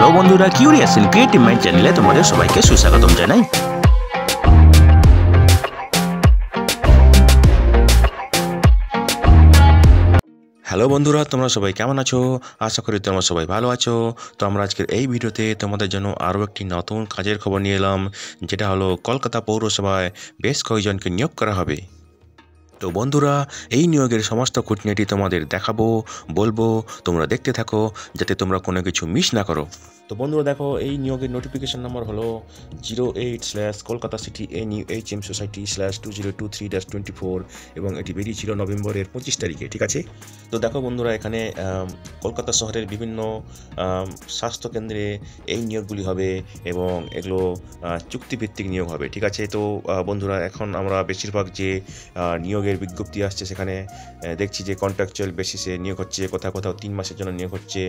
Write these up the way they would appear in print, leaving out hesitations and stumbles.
Hello বন্ধুরা, curious and creative mind চ্যানেলে তোমাদের সবাইকে সুস্বাগতম জানাই। হ্যালো বন্ধুরা, তোমরা সবাই কেমন আছো? আশা করি তোমরা সবাই ভালো আছো। তো আমরা আজকের এই ভিডিওতে তোমাদের জন্য আরও একটি নতুন কাজের খবর নিয়ে এলাম, যেটা হলো কলকাতা পৌরসভায় বেশ কয়েকজনকে নিয়োগ করা হবে। তো বন্ধুরা, এই নিয়োগের সমস্ত খুঁটিনাটি তোমাদের দেখাবো, বলবো, তোমরা দেখতে থাকো যাতে তোমরা কোনো কিছু মিস না করো। তো বন্ধুরা দেখো, এই নিয়োগের নোটিফিকেশন নাম্বার হলো 08/কলকাতা সিটি NUHM সোসাইটি/2023-24 এবং এটি বেরিয়েছিল নভেম্বরের 25 তারিখে। ঠিক আছে। তো দেখো বন্ধুরা, এখানে কলকাতা শহরের বিভিন্ন স্বাস্থ্যকেন্দ্রে এই নিয়োগগুলি হবে এবং এগুলো চুক্তিভিত্তিক নিয়োগ হবে। ঠিক আছে। তো বন্ধুরা, এখন আমরা বেশিরভাগ যে নিয়োগের বিজ্ঞপ্তি আসছে সেখানে দেখছি যে কন্ট্রাকচুয়াল বেসিসে নিয়োগ হচ্ছে, কোথাও কোথাও 3 মাসের জন্য নিয়োগ হচ্ছে।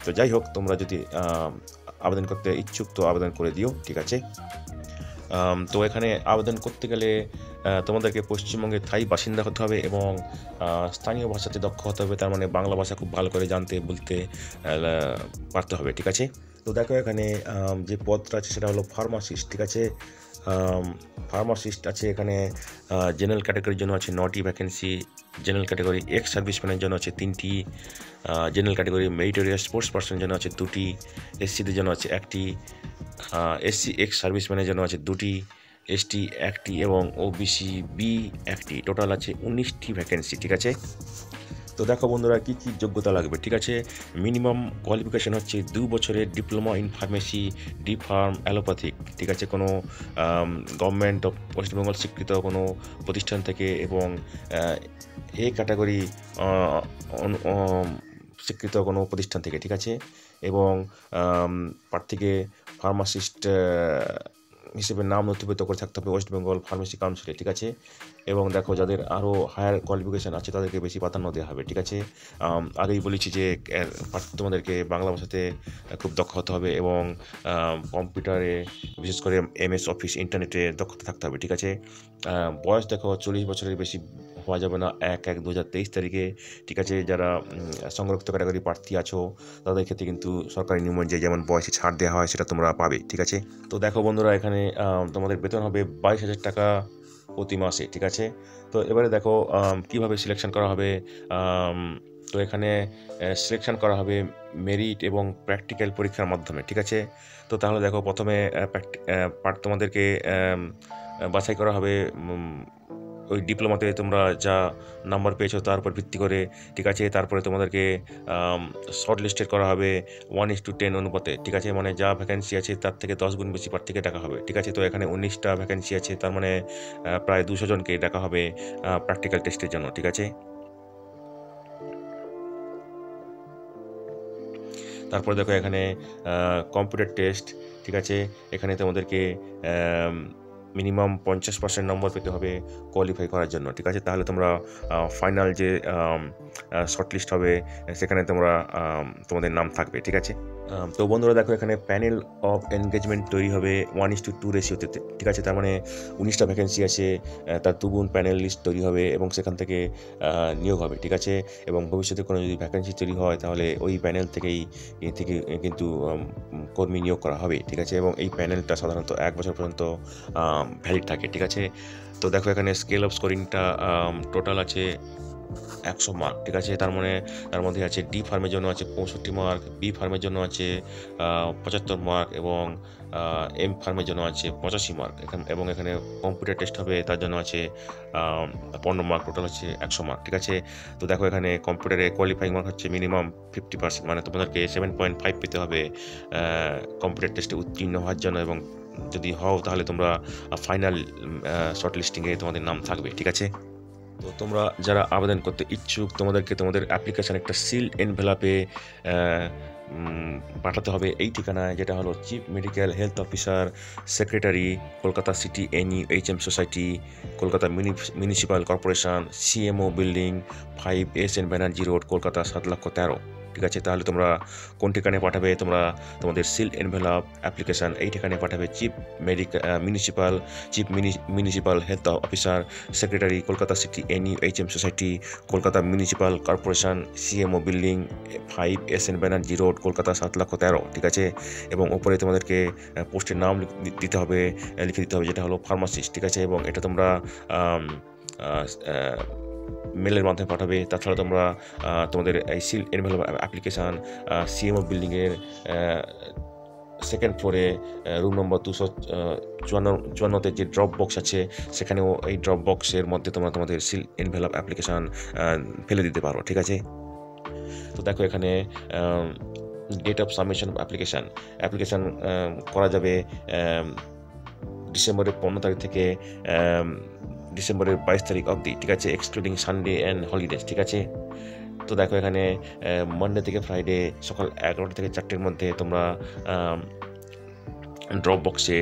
তো যাই হোক, তোমরা যদি আবেদন করতে ইচ্ছুক তো আবেদন করে দিও। ঠিক আছে। তো এখানে আবেদন করতে গেলে তোমাদেরকে পশ্চিমবঙ্গের স্থায়ী বাসিন্দা হতে হবে এবং স্থানীয় ভাষাতে দক্ষ হতে হবে, তার মানে বাংলা ভাষা খুব ভালো করে জানতে বলতে পারতে হবে। ঠিক আছে। তো দেখো, এখানে যে পদটা আছে সেটা হলো ফার্মাসিস্ট। ঠিক আছে। ফার্মাসিস্ট আছে এখানে। জেনারেল ক্যাটাগরির জন্য আছে 9টি ভ্যাকেন্সি, জেনারেল ক্যাটাগরি এক্স সার্ভিসম্যানের জন্য আছে 3টি, জেনারেল ক্যাটাগরি মেরিটোরিয়াস স্পোর্টস পার্সনের জন্য আছে 2টি, এসসিদের জন্য আছে 1টি, এসসি এক্স সার্ভিসম্যানের জন্য আছে 2টি, এসটি 1টি এবং ওবিসি বি 1টি। টোটাল আছে 19টি ভ্যাকেন্সি। ঠিক আছে। তো দেখো বন্ধুরা, কী কী যোগ্যতা লাগবে। ঠিক আছে। মিনিমাম কোয়ালিফিকেশান হচ্ছে 2 বছরের diploma in pharmacy, D farm, allopathic. ঠিক আছে। কোনো গভর্নমেন্ট অফ ওয়েস্টবেঙ্গল স্বীকৃত কোনো প্রতিষ্ঠান থেকে এবং এ ক্যাটাগরি স্বীকৃত কোনো প্রতিষ্ঠান থেকে। ঠিক আছে। এবং প্রার্থীকে ফার্মাসিস্ট হিসেবে নাম নথিভুক্ত করে থাকতে হবে ওয়েস্ট বেঙ্গল ফার্মেসি কাউন্সিলে। ঠিক আছে। এবং দেখো, যাদের আরও হায়ার কোয়ালিফিকেশান আছে তাদেরকে বেশি প্রাধান্য দেওয়া হবে। ঠিক আছে। আগেই বলেছি যে তোমাদেরকে বাংলা ভাষাতে খুব দক্ষ হতে হবে এবং কম্পিউটারে বিশেষ করে MS অফিস, ইন্টারনেটে দক্ষতা থাকতে হবে। ঠিক আছে। বয়স দেখো, 40 বছরের বেশি হওয়া যাবে না 1/1/2023 তারিখে। ঠিক আছে। যারা সংরক্ষিত ক্যাটাগরি প্রার্থী আছো তাদের ক্ষেত্রে কিন্তু সরকারি নিয়ম অনুযায়ী যেমন বয়সে ছাড় দেওয়া হয় সেটা তোমরা পাবে। ঠিক আছে। তো দেখো বন্ধুরা, এখানে তোমাদের বেতন হবে 22,000 টাকা প্রতি মাসে। ঠিক আছে। তো এবারে দেখো কিভাবে সিলেকশন করা হবে। তো এখানে সিলেকশন করা হবে মেরিট এবং প্র্যাকটিক্যাল পরীক্ষার মাধ্যমে। ঠিক আছে। তো তাহলে দেখো, প্রথমে তোমাদেরকে বাছাই করা হবে ওই ডিপ্লোমাতে তোমরা যা নাম্বার পেয়েছো তার উপর ভিত্তি করে। ঠিক আছে। তারপরে তোমাদেরকে শর্ট লিস্টেড করা হবে 1:10 অনুপাতে। ঠিক আছে। মানে যা ভ্যাকেন্সি আছে তার থেকে 10 গুণ বেশি প্রার্থীকে ডাকা হবে। ঠিক আছে। তো এখানে 19টা ভ্যাকেন্সি আছে, তার মানে প্রায় 200 জনকে ডাকা হবে প্র্যাকটিক্যাল টেস্টের জন্য। ঠিক আছে। তারপর দেখো, এখানে কম্পিউটার টেস্ট। ঠিক আছে। এখানে তোমাদেরকে মিনিমাম 50% নম্বর পেতে হবে কোয়ালিফাই করার জন্য। ঠিক আছে। তাহলে তোমরা ফাইনাল যে শর্টলিস্ট হবে সেখানে তোমাদের নাম থাকবে। ঠিক আছে। তো বন্ধুরা দেখো, এখানে প্যানেল অফ এনগেজমেন্ট তৈরি হবে 1:2 রেশিওতে। ঠিক আছে। তার মানে 19টা ভ্যাকেন্সি আছে, তার 2 গুণ প্যানেল লিস্ট তৈরি হবে এবং সেখান থেকে নিয়োগ হবে। ঠিক আছে। এবং ভবিষ্যতে কোনো যদি ভ্যাকেন্সি তৈরি হয় তাহলে ওই প্যানেল থেকেই কিন্তু কর্মী নিয়োগ করা হবে। ঠিক আছে। এবং এই প্যানেলটা সাধারণত 1 বছর পর্যন্ত ভ্যালিড থাকে। ঠিক আছে। তো দেখো, এখানে স্কেল অফ স্কোরিংটা টোটাল আছে 100 মার্ক। ঠিক আছে। তার মধ্যে আছে ডি ফার্মের জন্য আছে 65 মার্ক, বি ফার্মের জন্য আছে 75 মার্ক এবং এম ফার্মের জন্য আছে 85 মার্ক। এবং এখানে কম্পিউটার টেস্ট হবে, তার জন্য আছে 15 মার্ক। টোটাল হচ্ছে 100 মার্ক। ঠিক আছে। তো দেখো, এখানে কম্পিউটারে কোয়ালিফাইং মার্ক হচ্ছে মিনিমাম 50%, মানে তোমাদেরকে 7.5 পেতে হবে কম্পিউটার টেস্টে উত্তীর্ণ হওয়ার জন্য। এবং যদি হও তাহলে তোমরা ফাইনাল শর্ট লিস্টিংয়ে তোমাদের নাম থাকবে। ঠিক আছে। তো তোমরা যারা আবেদন করতে ইচ্ছুক তোমাদেরকে তোমাদের অ্যাপ্লিকেশান একটা সিল্ড এনভেলাপে পাঠাতে হবে এই ঠিকানায়, যেটা হলো chief medical health officer, secretary, Kolkata city NUHM society, Kolkata municipal corporation, CMO building, 5 SN Banerjee road, Kolkata 7,13,000। ঠিক আছে। তাহলে তোমরা কোন ঠিকানায় পাঠাবে, তোমরা তোমাদের সিল এনভেলপ অ্যাপ্লিকেশান এই ঠিকানায় পাঠাবে। Chief municipal health officer, secretary, Kolkata city NUHM society, Kolkata municipal corporation, CMO building 5 SN Banerjee road, Kolkata 7,13,000, ঠিক আছে। এবং ওপরে তোমাদেরকে পোস্টের নাম লিখে দিতে হবে, যেটা হলো ফার্মাসিস্ট, ঠিক আছে। এবং এটা তোমরা মেলের মাধ্যমে পাঠাবে। তাছাড়া তোমরা তোমাদের এই সিল এনভেলপ অ্যাপ্লিকেশান CMO বিল্ডিংয়ের সেকেন্ড ফ্লোরে রুম নম্বর 254 যে ড্রপ বক্স আছে, সেখানেও এই ড্রপ বক্সের মধ্যে তোমরা তোমাদের সিল এনভেলপ অ্যাপ্লিকেশান ফেলে দিতে পারো, ঠিক আছে। তো দেখো এখানে ডেট অফ সাবমিশন অ্যাপ্লিকেশান করা যাবে ডিসেম্বরের 15 তারিখ থেকে ডিসেম্বরের 22 তারিখ অবধি, ঠিক আছে, এক্সক্লুডিং সানডে অ্যান্ড হলিডেজ, ঠিক আছে। তো দেখো এখানে মানডে থেকে ফ্রাইডে সকাল 11টা থেকে 4টের মধ্যে তোমরা ড্রপ বক্সে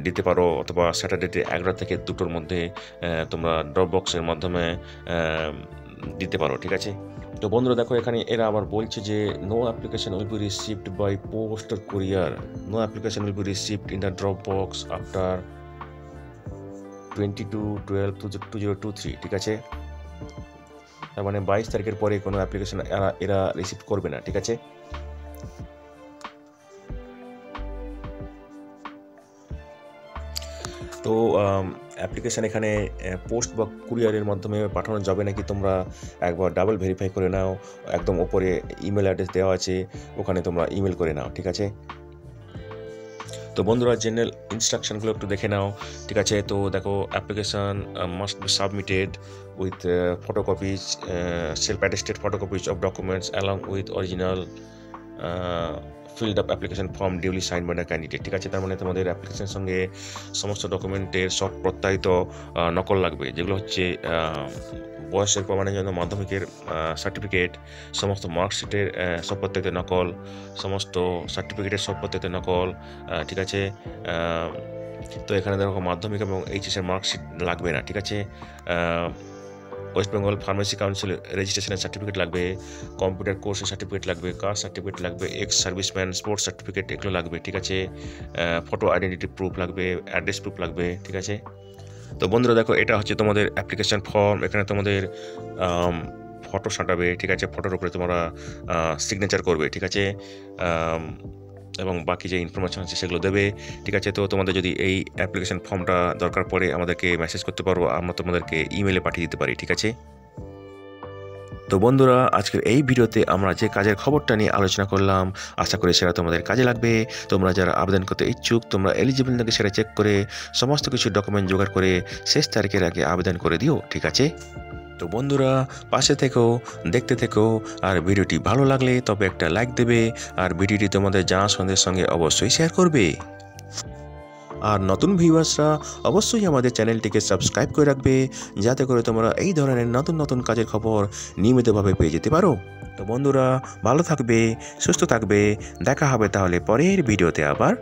দিতে পারো, অথবা স্যাটারডেতে 11টা থেকে 2টোর মধ্যে তোমরা ড্রপ বক্সের মাধ্যমে দিতে পারো, ঠিক আছে। তো বন্ধুরা দেখো এখানে এরা আবার বলছে যে no application will be received by post or courier, no application will be received in the drop box after 22/12/2023, ঠিক আছে। তার মানে 22 তারিখের পরে কোনো অ্যাপ্লিকেশন এরা রিসিভ করবে না, ঠিক আছে। তো অ্যাপ্লিকেশান এখানে পোস্ট বা কুরিয়ারের মাধ্যমে পাঠানো যাবে নাকি তোমরা একবার ডাবল ভেরিফাই করে নাও। একদম ওপরে ইমেল অ্যাড্রেস দেওয়া আছে, ওখানে তোমরা ইমেল করে নাও, ঠিক আছে। তো বন্ধুরা জেনারেল ইনস্ট্রাকশনগুলো একটু দেখে নাও, ঠিক আছে। তো দেখো application must be submitted with photocopies, self attested photocopies of documents along with original filled up application form duly sign by the candidate, ঠিক আছে। তার মানে তোমাদের অ্যাপ্লিকেশনের সঙ্গে সমস্ত ডকুমেন্টের সব প্রত্যায়িত নকল লাগবে, যেগুলো হচ্ছে বয়সের প্রমাণের জন্য মাধ্যমিকের সার্টিফিকেট, সমস্ত মার্কশিটের সব প্রত্যায়িত নকল, সমস্ত সার্টিফিকেটের সব প্রত্যায়িত নকল, ঠিক আছে। তো এখানে দেখো মাধ্যমিক এবং HSের মার্কশিট লাগবে না, ঠিক আছে। ওয়েস্ট বেঙ্গল ফার্মেসি কাউন্সিল রেজিস্ট্রেশনের সার্টিফিকেট লাগবে, কম্পিউটার কোর্সের সার্টিফিকেট লাগবে, কাস্ট সার্টিফিকেট লাগবে, এক্স সার্ভিসম্যান স্পোর্টস সার্টিফিকেট এগুলো লাগবে, ঠিক আছে। ফটো আইডেন্টিটি প্রুফ লাগবে, অ্যাড্রেস প্রুফ লাগবে, ঠিক আছে। তো বন্ধুরা দেখো এটা হচ্ছে তোমাদের অ্যাপ্লিকেশন ফর্ম। এখানে তোমাদের ফটো সাঁটাবে, ঠিক আছে। ফটোর উপরে তোমরা সিগনেচার করবে, ঠিক আছে, এবং বাকি যে ইনফরমেশন আছে সেগুলো দেবে, ঠিক আছে। তো তোমাদের যদি এই অ্যাপ্লিকেশন ফর্মটা দরকার পড়ে আমাদেরকে মেসেজ করতে পারো, আমরা তোমাদেরকে ইমেলে পাঠিয়ে দিতে পারি, ঠিক আছে। তো বন্ধুরা আজকের এই ভিডিওতে আমরা যে কাজের খবরটা নিয়ে আলোচনা করলাম, আশা করি সেটা তোমাদের কাজে লাগবে। তোমরা যারা আবেদন করতে ইচ্ছুক, তোমরা এলিজিবল নাকি সেটা চেক করে সমস্ত কিছু ডকুমেন্ট জোগাড় করে শেষ তারিখের আগে আবেদন করে দিও, ঠিক আছে। তো বন্ধুরা পাশে থেকো, দেখতে থেকো, আর ভিডিওটি ভালো লাগলে তবে একটা লাইক দেবে, আর ভিডিওটি তোমাদের জানাশোনাদের সঙ্গে অবশ্যই শেয়ার করবে। আর নতুন ভিউয়ার্সরা অবশ্যই আমাদের চ্যানেলটিকে সাবস্ক্রাইব করে রাখবে, যাতে করে তোমরা এই ধরনের নতুন নতুন কাজের খবর নিয়মিতভাবে পেয়ে যেতে পারো। তো বন্ধুরা ভালো থাকবে, সুস্থ থাকবে, দেখা হবে তাহলে পরের ভিডিওতে আবার।